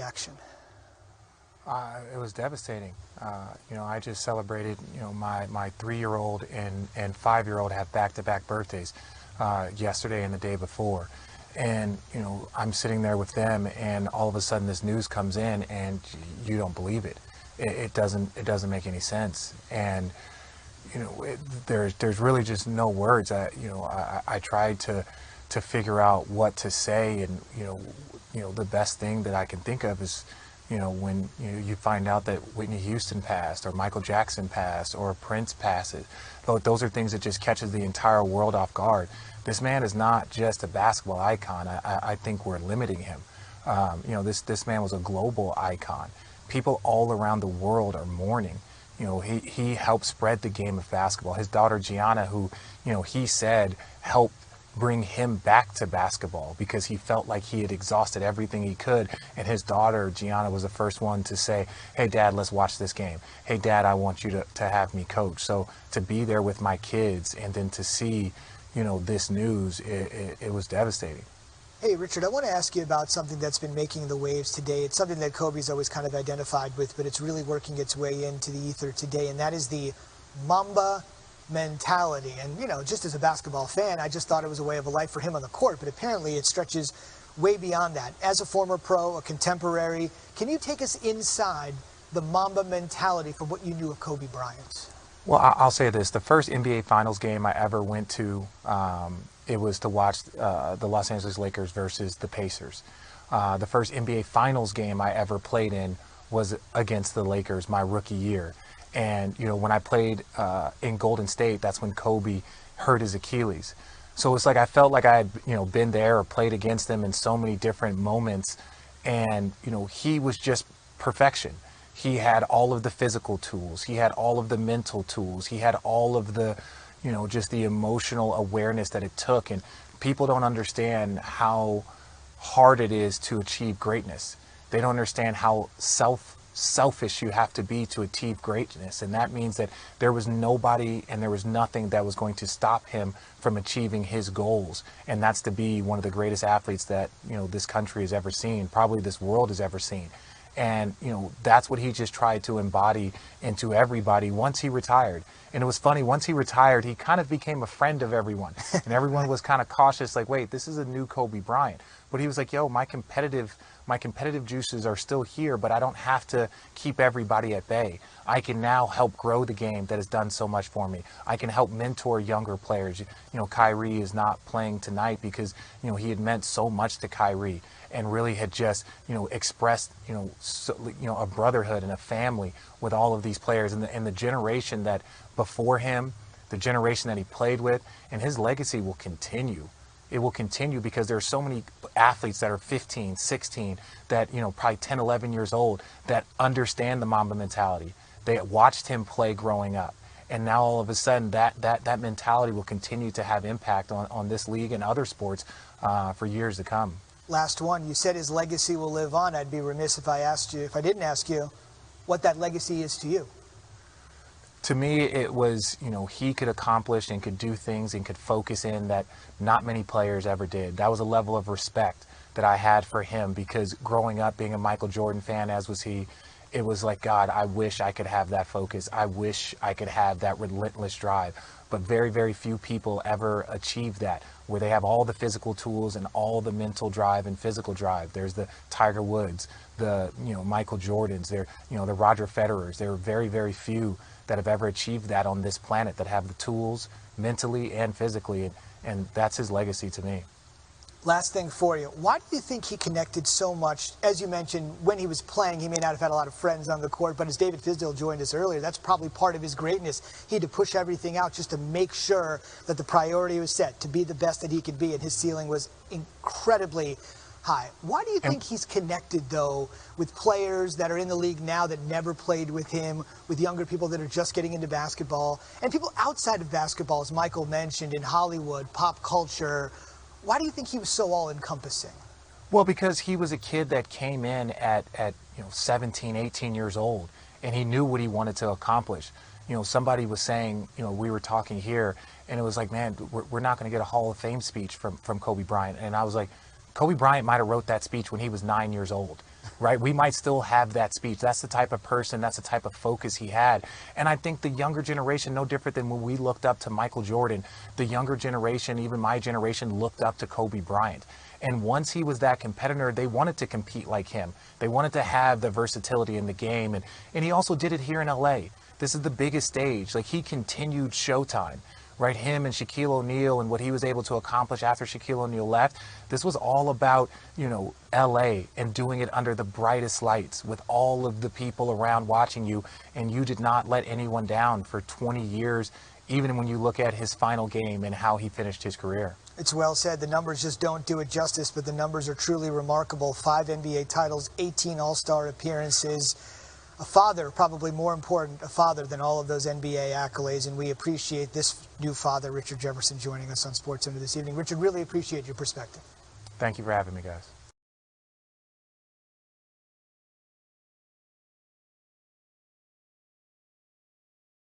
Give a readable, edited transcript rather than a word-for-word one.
reaction? It was devastating. I just celebrated, my 3-year-old and 5-year-old have back-to-back birthdays yesterday and the day before. And, I'm sitting there with them and all of a sudden this news comes in and you don't believe it. It doesn't make any sense. And, there's really just no words. I tried to figure out what to say, and, the best thing that I can think of is, when you find out that Whitney Houston passed, or Michael Jackson passed, or Prince passes. Those are things that just catches the entire world off guard. This man is not just a basketball icon. I think we're limiting him. This man was a global icon. People all around the world are mourning. He helped spread the game of basketball. His daughter Gianna, who, he said helped bring him back to basketball because he felt like he had exhausted everything he could. And his daughter Gianna was the first one to say, "Hey Dad, let's watch this game. Hey Dad, I want you to have me coach." So to be there with my kids and then to see, this news, it was devastating. Hey Richard, I want to ask you about something that's been making the waves today. It's something that Kobe's always kind of identified with, but it's really working its way into the ether today, and that is the Mamba mentality. And, just as a basketball fan, I just thought it was a way of a life for him on the court, but apparently it stretches way beyond that. As a former pro, a contemporary, can you take us inside the Mamba mentality from what you knew of Kobe Bryant? Well, I'll say this. The first NBA Finals game I ever went to, it was to watch the Los Angeles Lakers versus the Pacers. The first NBA Finals game I ever played in was against the Lakers my rookie year. And, when I played in Golden State, that's when Kobe hurt his Achilles. So it's like I felt like I had, been there or played against him in so many different moments. And, he was just perfection. He had all of the physical tools. He had all of the mental tools. He had all of the, just the emotional awareness that it took. And people don't understand how hard it is to achieve greatness. They don't understand how selfish you have to be to achieve greatness. And that means that there was nobody and there was nothing that was going to stop him from achieving his goals. And that's to be one of the greatest athletes that, this country has ever seen, probably this world has ever seen. And, that's what he just tried to embody into everybody once he retired. And it was funny, once he retired, he kind of became a friend of everyone. And everyone was kind of cautious, like, wait, this is a new Kobe Bryant. But he was like, yo, my competitive juices are still here, but I don't have to keep everybody at bay. I can now help grow the game that has done so much for me. I can help mentor younger players. Kyrie is not playing tonight because, he had meant so much to Kyrie and really had just, expressed, a brotherhood and a family with all of these players and the generation that before him, the generation that he played with, and his legacy will continue. It will continue because there are so many athletes that are 15, 16, that, probably 10, 11 years old that understand the Mamba mentality. They watched him play growing up. And now all of a sudden that mentality will continue to have impact on this league and other sports for years to come. Last one, you said his legacy will live on. I'd be remiss if I didn't ask you what that legacy is to you. To me, it was, he could accomplish and could do things and could focus in that not many players ever did. That was a level of respect that I had for him because growing up, being a Michael Jordan fan, as was he, it was like, God, I wish I could have that focus. I wish I could have that relentless drive. But very, very few people ever achieve that, where they have all the physical tools and all the mental drive and physical drive. There's the Tiger Woods, the, Michael Jordans, there, the Roger Federers. There are very, very few that have ever achieved that on this planet, that have the tools mentally and physically. And that's his legacy to me. Last thing for you. Why do you think he connected so much? As you mentioned, when he was playing, he may not have had a lot of friends on the court, but as David Fisdale joined us earlier, that's probably part of his greatness. He had to push everything out just to make sure that the priority was set, to be the best that he could be, and his ceiling was incredibly high. Why do you think he's connected, though, with players that are in the league now that never played with him, with younger people that are just getting into basketball, and people outside of basketball, as Michael mentioned, in Hollywood, pop culture? Why do you think he was so all-encompassing? Well, because he was a kid that came in at 17, 18 years old, and he knew what he wanted to accomplish. Somebody was saying, we were talking here, and it was like, man, we're not going to get a Hall of Fame speech from Kobe Bryant. And I was like, Kobe Bryant might have wrote that speech when he was 9 years old. right? We might still have that speech. That's the type of person, that's the type of focus he had. And I think the younger generation, no different than when we looked up to Michael Jordan, the younger generation, even my generation, looked up to Kobe Bryant. And once he was that competitor, they wanted to compete like him. They wanted to have the versatility in the game. And he also did it here in LA. This is the biggest stage. Like, he continued Showtime, right? Him and Shaquille O'Neal and what he was able to accomplish after Shaquille O'Neal left. This was all about, you know, LA and doing it under the brightest lights with all of the people around watching you. And you did not let anyone down for 20 years, even when you look at his final game and how he finished his career. It's well said. The numbers just don't do it justice, but the numbers are truly remarkable. 5 NBA titles, 18 All-Star appearances. A father, probably more important, a father than all of those NBA accolades, and we appreciate this new father, Richard Jefferson, joining us on SportsCenter this evening. Richard, really appreciate your perspective. Thank you for having me, guys.